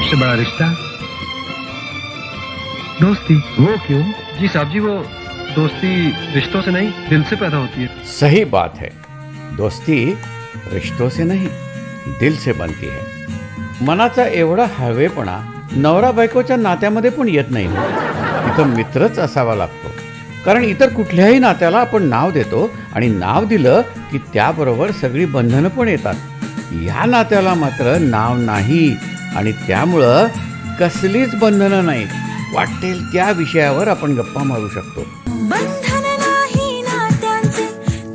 सबसे बड़ा रिश्ता दोस्ती। वो क्यों? जी साहब जी, वो दोस्ती रिश्तों से नहीं दिल से पैदा होती है। सही बात है, दोस्ती रिश्तों से नहीं दिल से बनती है. मनाचा एवढा हळवेपणा नवरा बायकोच्या नात्यामध्ये पण येत नाही हो. इथं मित्रच असावा लागतो. कारण इतर कुठल्याही नात्याला आपण नाव देतो आणि नाव दिलं की त्याबरोबर सगळी बंधनं पण येतात. या नात्याला मात्र नाव नाही आणि त्यामुळं कसलीच बंधनं नाहीत. वाटेल त्या विषयावर आपण गप्पा मारू शकतो. बंधन नाही नात्यांचे,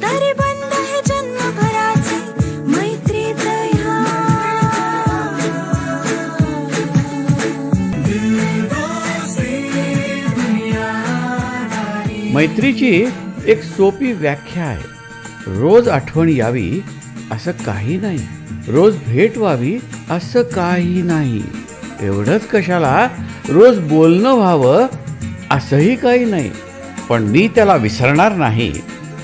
तरी बंध हे जन्मभराचे. मैत्रीत ह्या मैत्रीची एक सोपी व्याख्या आहे. रोज आठवण यावी असं काही नाही, रोज भेट व्हावी असं काही नाही, एवढंच कशाला रोज बोलणं व्हावं असंही काही नाही. पण मी त्याला विसरणार नाही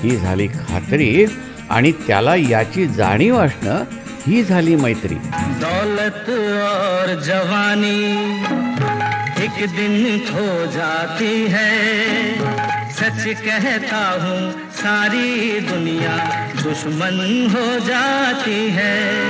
ही झाली खात्री आणि त्याला याची जाणीव असणं ही झाली मैत्री. दौलत और जवानी एक दिन खो जाती है, सच कहता हूँ सारी दुनिया दुश्मन हो जाती है.